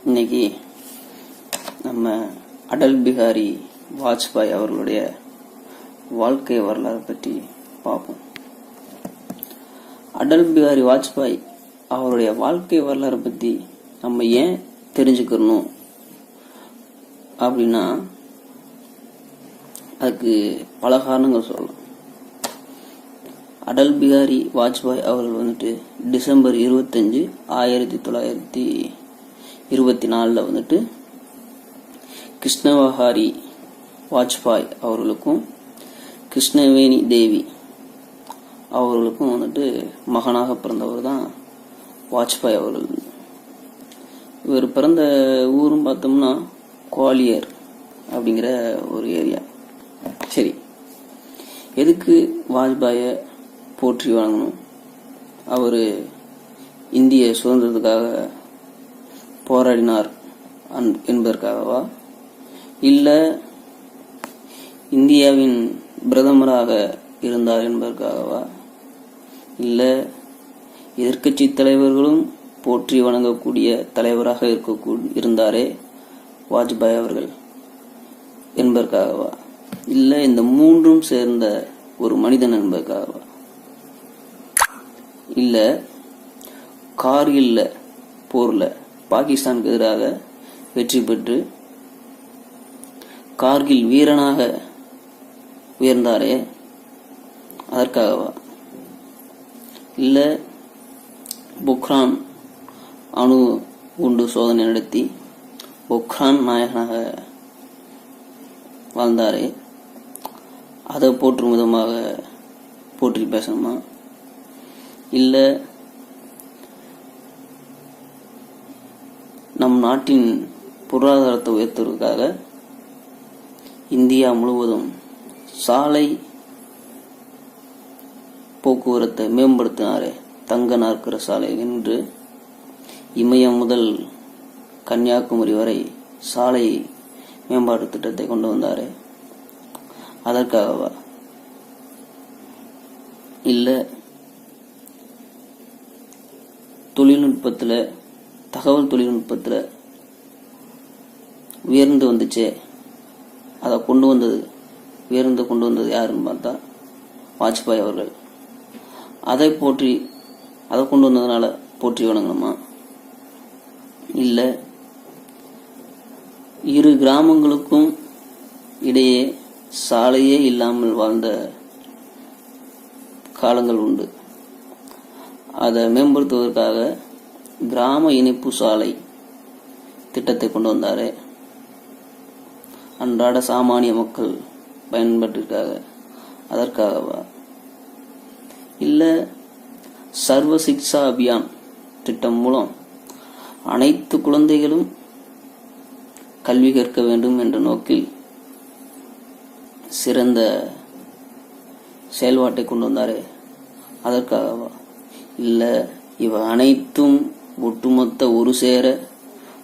இன்னைக்கு நம்ம அடல் பிகாரி வாஜ்பாய் அவர்களுடைய வாழ்க்கை வரலாறு பற்றி பார்ப்போம். அடல் பிகாரி வாஜ்பாய் அவருடைய வாழ்க்கை வரலாறு பற்றி நம்ம ஏன் தெரிஞ்சுக்கணும் அப்படின்னா அதுக்கு பல காரணங்கள் சொல்லலாம். அடல் பிகாரி வாஜ்பாய் அவர்கள் டிசம்பர் 25, 1924 கிருஷ்ணவஹாரி வாஜ்பாய் அவர்களுக்கும் கிருஷ்ணவேணி தேவி அவர்களுக்கும் மகனாக பிறந்தவர் தான் வாஜ்பாய் அவர்கள். இவர் பிறந்த ஊரும் பார்த்தோம்னா குவாலியர் அப்படிங்கிற ஒரு ஏரியா. சரி, எதுக்கு வாஜ்பாயை போற்றி வழங்கணும்? அவர் இந்திய சுதந்திரத்துக்காக போராடினார் என்பதற்காகவா, இல்லை இந்தியாவின் பிரதமராக இருந்தார் என்பதற்காகவா, இல்லை எதிர்க்கட்சி தலைவர்களும் போற்றி வணங்கக்கூடிய தலைவராக இருந்தாரே வாஜ்பாய் அவர்கள் என்பதற்காகவா, இல்லை இந்த மூன்றும் சேர்ந்த ஒரு மனிதன் என்பதற்காகவா, இல்லை கார்கில் போர்ல பாகிஸ்தானுக்கு எதிராக வெற்றி பெற்று கார்கில் வீரனாக உயர்ந்தாரே அதற்காகவா, இல்லை பொக்ரான் அணு குண்டு சோதனை நடத்தி பொக்ரான் நாயகனாக வாழ்ந்தாரே அதை போற்றும் விதமாக போற்றி பேசணுமா, இல்லை நம் நாட்டின் பொருளாதாரத்தை உயர்த்துவதற்காக இந்தியா முழுவதும் சாலை போக்குவரத்தை மேம்படுத்தினாரே, தங்க நாற்கர சாலை என்று இமயம் முதல் கன்னியாகுமரி வரை சாலை மேம்பாட்டு திட்டத்தை கொண்டு வந்தாரே அதற்காகவா, இல்லை தகவல் தொழில்நுட்பத்தில் உயர்ந்து வந்துச்சே அதை கொண்டு வந்தது யாருன்னு பார்த்தா வாஜ்பாய் அவர்கள். அதை கொண்டு வந்ததுனால போற்றி வணங்கணுமா, இல்லை இரு கிராமங்களுக்கும் இடையே சாலையே இல்லாமல் வாழ்ந்த காலங்கள் உண்டு, அதை மேம்படுத்துவதற்காக கிராம இணைப்பு சாலை திட்டத்தை கொண்டு வந்தாரே அன்றாட சாமானிய மக்கள் பயன்பாட்டிற்காக அதற்காகவா, இல்லை சர்வ சிக்ஷா அபியான் திட்டம் மூலம் அனைத்து குழந்தைகளும் கல்வி கற்க வேண்டும் என்ற நோக்கில் சிறந்த செயல்பாட்டை கொண்டு வந்தாரே அதற்காகவா, இல்லை இவ அனைத்தும் ஒட்டுமொத்த ஒரு சேர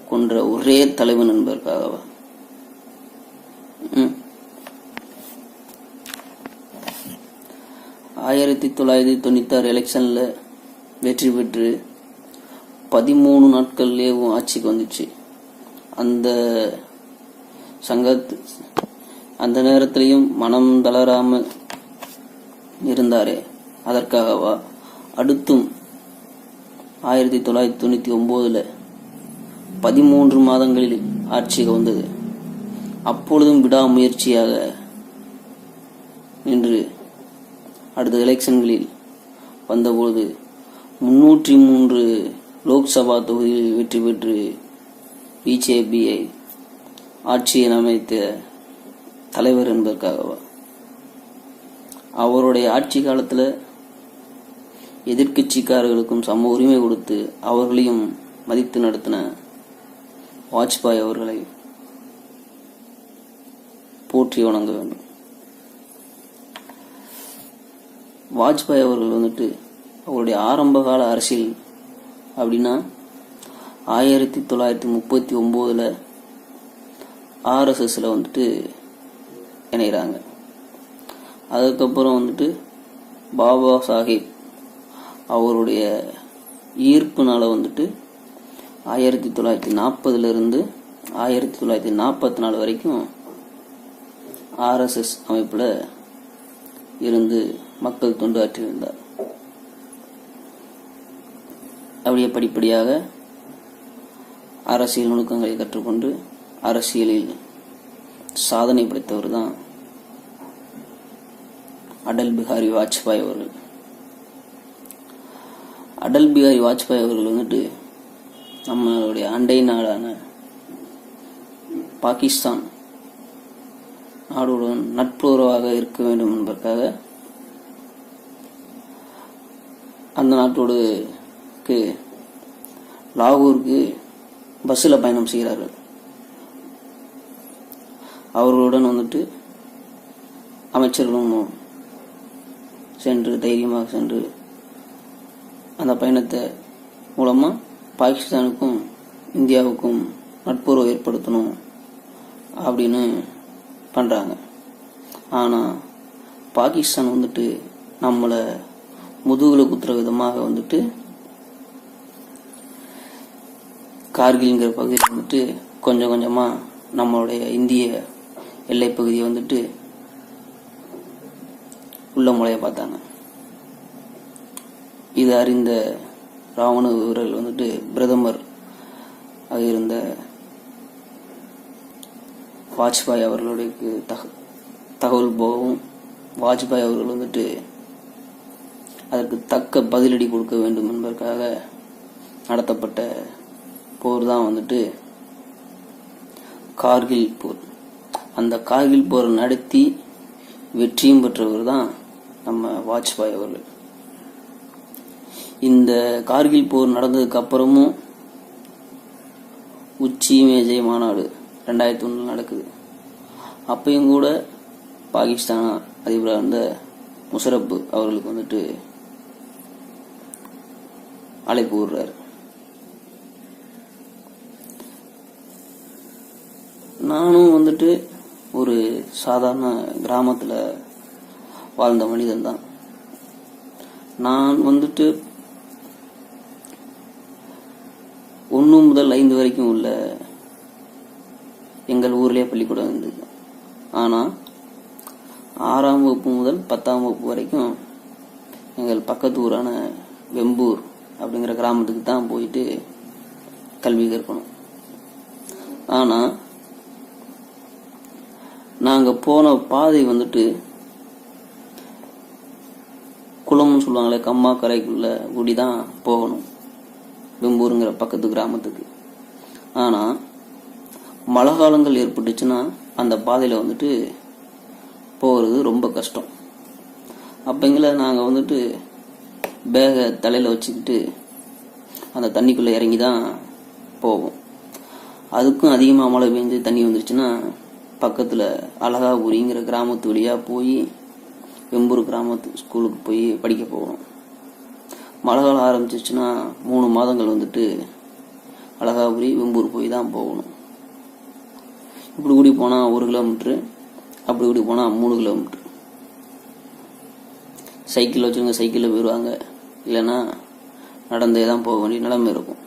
கொன்ற ஒரே தலைவன் என்பதற்காகவா? 1996 எலெக்ஷன்ல வெற்றி பெற்று 13 நாட்கள்லேயும் ஆட்சிக்கு வந்துச்சு. அந்த நேரத்திலையும் மனம் தளராமல் இருந்தாரே அதற்காகவா? அடுத்தும் 1999 13 மாதங்களில் ஆட்சிக்கு வந்தது. அப்பொழுதும் விடாமுயற்சியாக நின்று அடுத்த எலெக்ஷன்களில் வந்தபோது 303 லோக்சபா தொகுதியில் வெற்றி பெற்று பிஜேபியை ஆட்சியை அமைத்த தலைவர் என்பதற்காகவா? அவருடைய ஆட்சி காலத்தில் எதிர்கட்சிக்காரர்களுக்கும் சம உரிமை கொடுத்து அவர்களையும் மதித்து நடத்தின வாஜ்பாய் அவர்களை போற்றி வணங்க வேண்டும். வாஜ்பாய் அவர்கள் அவருடைய ஆரம்ப கால அரசியல் அப்படின்னா 1939 RSSல இணைகிறாங்க. அதுக்கப்புறம் பாபா சாஹிப் அவருடைய ஈர்ப்புனால 1940 1944 வரைக்கும் RSS அமைப்பில் இருந்து மக்கள் தொண்டு ஆற்றியிருந்தார். அப்படியே படிப்படியாக அரசியல் நுணுக்கங்களை கற்றுக்கொண்டு அரசியலில் சாதனை படைத்தவர் தான் அடல் பிஹாரி வாஜ்பாய் அவர்கள். அடல் பிஹாரி வாஜ்பாய் அவர்கள் வந்துட்டு நம்மளுடைய அண்டை நாடான பாகிஸ்தான் நாடுடன் நட்புறவாக இருக்க வேண்டும் என்பதற்காக அந்த நாட்டோடுக்கு லாகூருக்கு பஸ்ஸில் பயணம் செய்கிறார்கள். அவர்களுடன் வந்துட்டு அமைச்சர்களும் சென்று தைரியமாக சென்று அந்த பயணத்தை மூலமாக பாகிஸ்தானுக்கும் இந்தியாவுக்கும் நட்புறவு ஏற்படுத்தணும் அப்படின்னு பண்ணுறாங்க. ஆனால் பாகிஸ்தான் வந்துட்டு நம்மளை முதுகில் குத்துற விதமாக வந்துட்டு கார்கில்ங்கிற பகுதியில் வந்துட்டு கொஞ்சம் கொஞ்சமாக நம்மளுடைய இந்திய எல்லை பகுதியை வந்துட்டு உள்ள முளைய பார்த்தாங்க. இது அறிந்த ராவண வீரர்கள் வந்துட்டு பிரதமர் ஆக இருந்த வாஜ்பாய் அவர்களுடைய தகவல் போகவும் வாஜ்பாய் அவர்கள் வந்துட்டு அதற்கு தக்க பதிலடி கொடுக்க வேண்டும் என்பதற்காக நடத்தப்பட்ட போர் தான் வந்துட்டு கார்கில் போர். அந்த கார்கில் போர் நடத்தி வெற்றியும் பெற்றவர் தான் நம்ம வாஜ்பாய் அவர்கள். இந்த கார்கில் போர் நடந்ததுக்கு அப்புறமும் உச்சி மேஜை மாநாடு 2001 நடக்குது. அப்பையும் கூட பாகிஸ்தான் அதிபராக இருந்த முஷரப் அவர்களுக்கு வந்துட்டு அழைப்பு விடுறாரு. நானும் வந்துட்டு ஒரு சாதாரண கிராமத்தில் வாழ்ந்த மனிதன் தான். நான் வந்துட்டு 1 முதல் 5 வரைக்கும் உள்ள எங்கள் ஊர்லேயே பள்ளிக்கூடம் இருந்தது. ஆனால் 6ஆம் வகுப்பு முதல் 10ஆம் வகுப்பு வரைக்கும் எங்கள் பக்கத்து ஊரான வெம்பூர் அப்படிங்கிற கிராமத்துக்கு தான் போயிட்டு கல்வி கற்கணும். ஆனால் நாங்கள் போன பாதை வந்துட்டு குளம்னு சொல்லுவாங்களே, கம்மா கரைக்குள்ள கூடி தான் போகணும் வெம்பூருங்கிற பக்கத்து கிராமத்துக்கு. ஆனால் மழை காலங்கள் ஏற்பட்டுச்சுன்னா அந்த பாதையில் வந்துட்டு போகிறது ரொம்ப கஷ்டம். அப்போங்கள நாங்கள் வந்துட்டு பேகை தலையில் வச்சுக்கிட்டு அந்த தண்ணிக்குள்ளே இறங்கி தான் போவோம். அதுக்கும் அதிகமாக மழை பெஞ்சு தண்ணி வந்துருச்சுன்னா பக்கத்தில் அழகாபுரிங்கிற கிராமத்து வழியாக போய் வெம்பூர் கிராமத்து ஸ்கூலுக்கு போய் படிக்க போகணும். மழை காலம் ஆரம்பிச்சிச்சுன்னா 3 மாதங்கள் வந்துட்டு அழகாபுரி வெம்பூர் போய் தான் போகணும். இப்படி கூடி போனால் 1 கிலோமீட்ரு, அப்படி கூடி போனால் 3 கிலோமீட்ரு. சைக்கிள் வச்சுருங்க சைக்கிளில் போயிடுவாங்க, இல்லைன்னா நடந்தே தான் போக வேண்டிய நிலைமை இருக்கும்.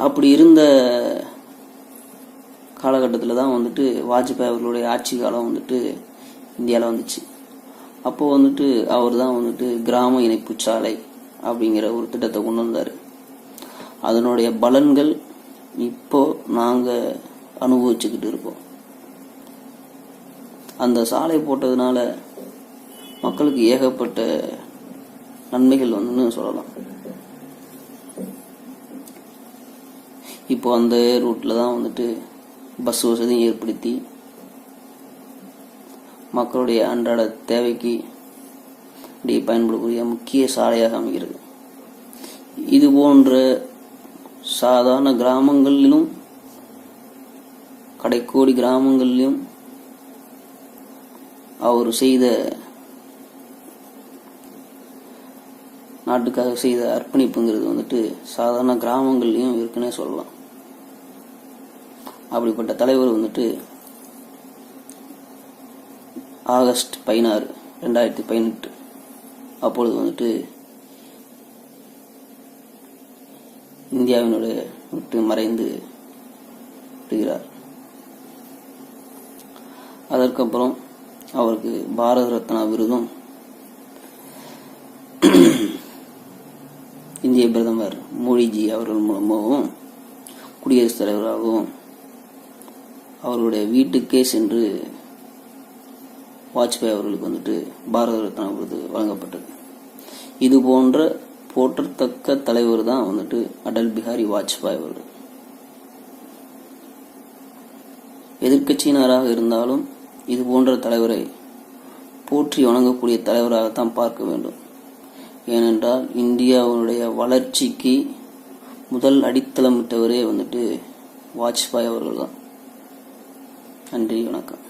அப்படி இருந்த காலகட்டத்தில் தான் வந்துட்டு வாஜ்பாய் அவர்களுடைய ஆட்சி காலம் வந்துட்டு இந்தியாவில் வந்துச்சு. அப்போது வந்துட்டு அவர் தான் வந்துட்டு கிராம இணைப்பு சாலை அப்படிங்கிற ஒரு திட்டத்தை கொண்டு வந்தார். அதனுடைய பலன்கள் இப்போ நாங்கள் அனுபவிச்சுக்கிட்டு இருக்கோம். அந்த சாலை போட்டதுனால மக்களுக்கு ஏகப்பட்ட நன்மைகள் வந்துன்னு சொல்லலாம். இப்போ அந்த ரூட்டில் தான் வந்துட்டு பஸ் வசதியும் ஏற்படுத்தி மக்களுடைய அன்றாட தேவைக்கு பயன்படக்கூடிய முக்கிய சாலையாக அமைகிறது. இது போன்ற சாதாரண கிராமங்களிலும் கடைக்கோடி கிராமங்களிலும் அவர் செய்த நாட்டுக்காக செய்த அர்ப்பணிப்புங்கிறது வந்துட்டு சாதாரண கிராமங்கள்லையும் இருக்குன்னே சொல்லலாம். அப்படிப்பட்ட தலைவர் வந்துட்டு ஆகஸ்ட் 16, 2018 அப்பொழுது வந்துட்டு இந்தியாவினுடைய விட்டு மறைந்து விடுகிறார். அதற்கப்புறம் அவருக்கு பாரத ரத்னா விருதும் இந்திய பிரதமர் மோடிஜி அவர்கள் மூலமாகவும் குடியரசுத் தலைவராகவும் அவருடைய வீட்டுக்கே சென்று வாஜ்பாய் அவர்களுக்கு பாரத ரத்னா விருது வழங்கப்பட்டது. இது போன்ற போற்றத்தக்க தலைவர் தான் அடல் பிஹாரி வாஜ்பாய் அவர்கள். எதிர்க்கட்சியினராக இருந்தாலும் இது போன்ற தலைவரை போற்றி வணங்கக்கூடிய தலைவராகத்தான் பார்க்க வேண்டும். ஏனென்றால் இந்தியாவுடைய வளர்ச்சிக்கு முதல் அடித்தளமிட்டவரே வாஜ்பாய் அவர்கள் தான். நன்றி, வணக்கம்.